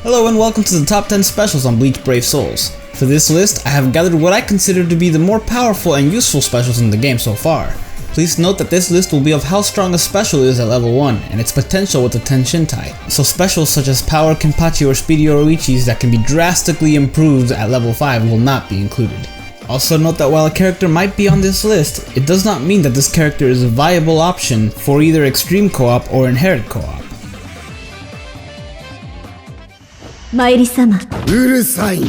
Hello and welcome to the top 10 specials on Bleach Brave Souls. For this list, I have gathered what I consider to be the more powerful and useful specials in the game so far. Please note that this list will be of how strong a special is at level 1 and its potential with the Tenshintai, so specials such as Power Kenpachi or Speedy Oroichis that can be drastically improved at level 5 will not be included. Also note that while a character might be on this list, it does not mean that this character is a viable option for either extreme co-op or inherit co-op. マイリ様。うるさいね。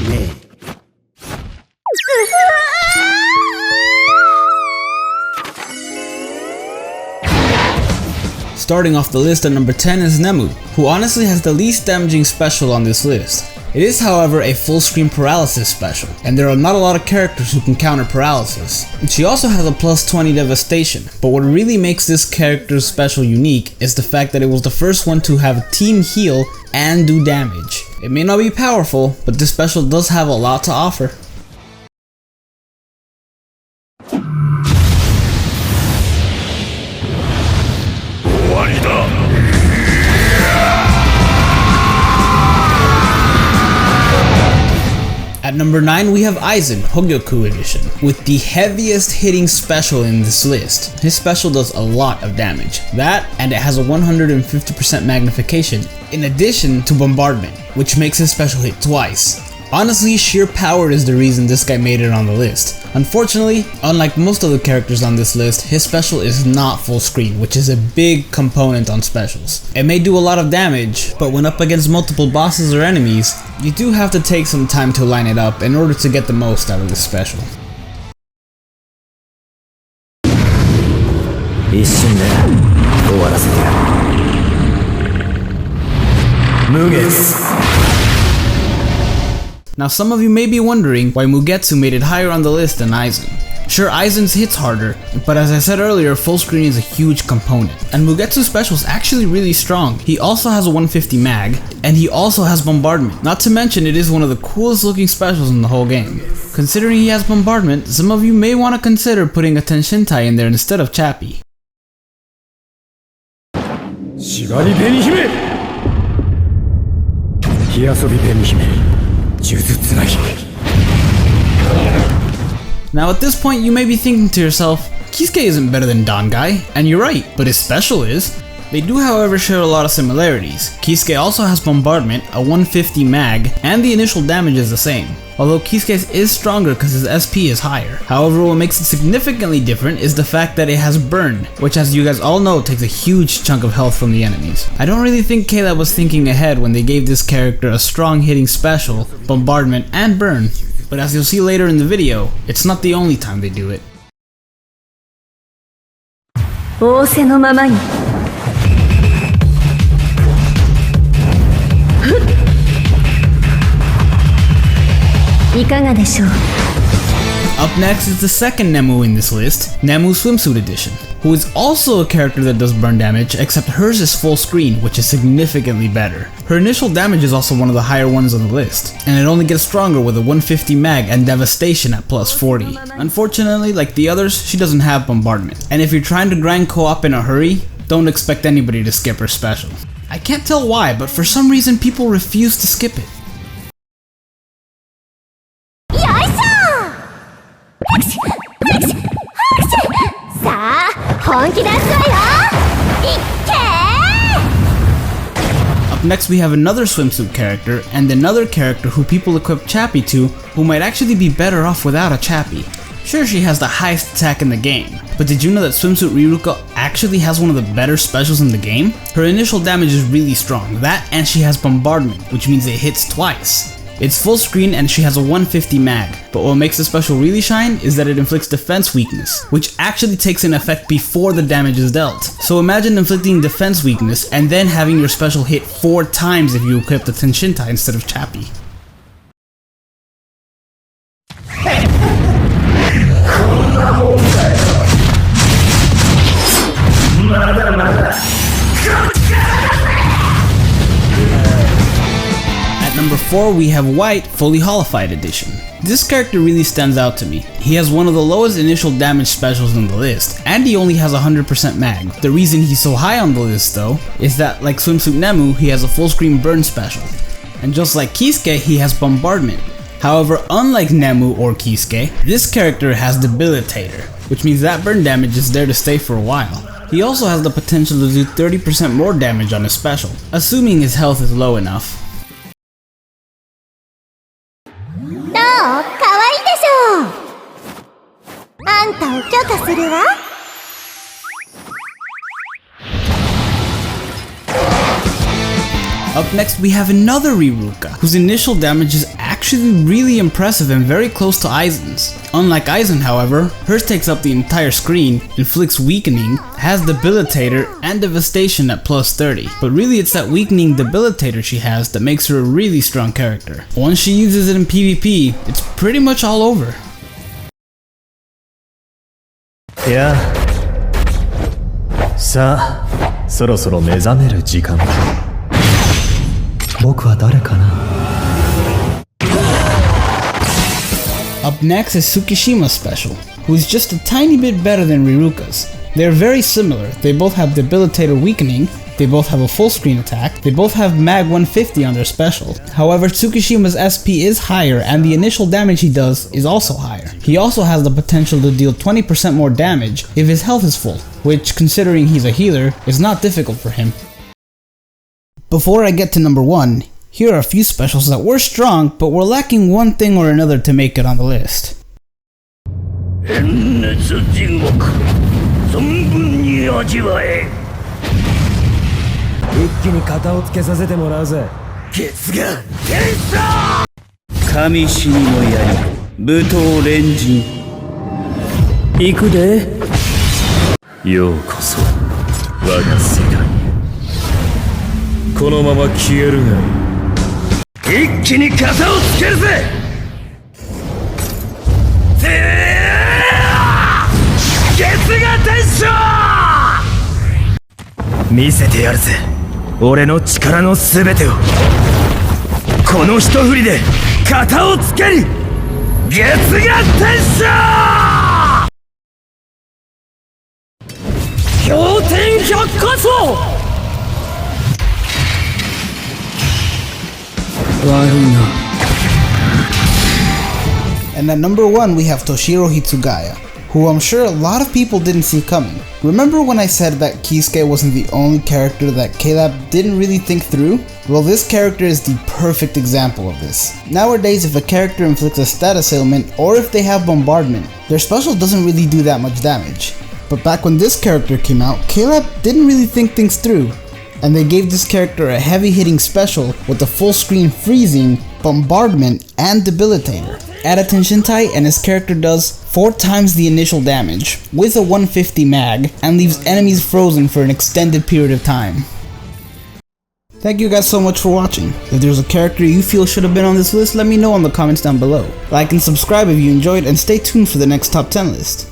Starting off the list at number 10 is Nemu, who honestly has the least damaging special on this list. It is, however, a full screen paralysis special, and there are not a lot of characters who can counter paralysis. She also has a plus 20 devastation, but what really makes this character's special unique is the fact that it was the first one to have team heal and do damage. It may not be powerful, but this special does have a lot to offer. At number 9 we have Aizen, Hogyoku edition, with the heaviest hitting special in this list. His special does a lot of damage. That, and it has a 150% magnification, in addition to bombardment, which makes his special hit twice. Honestly, sheer power is the reason this guy made it on the list. Unfortunately, unlike most of the characters on this list, his special is not full screen, which is a big component on specials. It may do a lot of damage, but when up against multiple bosses or enemies, you do have to take some time to line it up in order to get the most out of this special. 一瞬で終わらせてやる。無月。 Now some of you may be wondering why Mugetsu made it higher on the list than Aizen. Sure, Aizen's hits harder, but as I said earlier, full screen is a huge component. And Mugetsu's special is actually really strong. He also has a 150 mag, and he also has bombardment. Not to mention it is one of the coolest looking specials in the whole game. Considering he has bombardment, some of you may want to consider putting a Tenshintai in there instead of Chappie. 縛り紅姫火遊び紅姫 Now at this point you may be thinking to yourself, Kisuke isn't better than Dangai, and you're right, but his special is. They do however share a lot of similarities. Kisuke also has bombardment, a 150 mag, and the initial damage is the same. Although Kisuke's is stronger because his SP is higher. However, what makes it significantly different is the fact that it has burn, which as you guys all know takes a huge chunk of health from the enemies. I don't really think K-Lab was thinking ahead when they gave this character a strong hitting special, bombardment, and burn. But as you'll see later in the video, it's not the only time they do it. 仰せのままに。いかがでしょう。 Up next is the second Nemu in this list, Nemu Swimsuit Edition, who is also a character that does burn damage, except hers is full screen, which is significantly better. Her initial damage is also one of the higher ones on the list, and it only gets stronger with a 150 mag and devastation at plus 40. Unfortunately, like the others, she doesn't have bombardment, and if you're trying to grind co-op in a hurry, don't expect anybody to skip her special. I can't tell why, but for some reason people refuse to skip it. 本気出すわよ。いっけー。 Up next we have another swimsuit character, and another character who people equip Chappie to, who might actually be better off without a Chappie. Sure, she has the highest attack in the game, but did you know that Swimsuit Riruka actually has one of the better specials in the game? Her initial damage is really strong, that and she has bombardment, which means it hits twice. It's full screen and she has a 150 mag, but what makes the special really shine is that it inflicts defense weakness, which actually takes in effect before the damage is dealt. So imagine inflicting defense weakness and then having your special hit 4 times if you equip the Tenshintai instead of Chappie. At number 4 we have White Fully Holified Edition. This character really stands out to me. He has one of the lowest initial damage specials in the list, and he only has 100% mag. The reason he's so high on the list though, is that like Swimsuit Nemu, he has a full screen burn special. and just like Kisuke, he has Bombardment. However, unlike Nemu or Kisuke, this character has Debilitator, which means that burn damage is there to stay for a while. He also has the potential to do 30% more damage on his special, assuming his health is low enough. どう？かわいいでしょう。あんたを許可するわ。Up next we have another Riruka, whose initial damage is actually really impressive and very close to Aizen's. Unlike Aizen however, hers takes up the entire screen, inflicts weakening, has Debilitator and Devastation at plus 30. But really it's that weakening Debilitator she has that makes her a really strong character. Once she uses it in PvP, it's pretty much all over. いやさあそろそろ目覚める時間だ僕は誰かな Up next is Tsukishima's special, who is just a tiny bit better than Riruka's. They are very similar, they both have Debilitator weakening, they both have a full screen attack, they both have Mag 150 on their special. However, Tsukishima's SP is higher and the initial damage he does is also higher. He also has the potential to deal 20% more damage if his health is full, which considering he's a healer, is not difficult for him. Before I get to number 1, here are a few specials that were strong but were lacking one thing or another to make it on the list. 炎熱地獄存分に味わえ一気に型をつけさせてもらうぜケツが天才神死にの槍武闘錬人行くでようこそ我が世界へこのまま消えるがいい一気に型をつけるぜケツが天将見せてやるぜ俺の力のすべてをこの一振りで型をつける月が天将氷点百箇所悪いな And at number 1 we have Toshiro Hitsugaya, who I'm sure a lot of people didn't see coming. Remember when I said that Kisuke wasn't the only character that Caleb didn't really think through? Well, this character is the perfect example of this. Nowadays, if a character inflicts a status ailment or if they have bombardment, their special doesn't really do that much damage. But back when this character came out, Caleb didn't really think things through, and they gave this character a heavy hitting special with a full screen freezing, bombardment, and debilitator. Add a Tenshintai and his character does 4 times the initial damage, with a 150 mag, and leaves enemies frozen for an extended period of time. Thank you guys so much for watching. If there's a character you feel should have been on this list, let me know in the comments down below. Like and subscribe if you enjoyed, and stay tuned for the next top 10 list.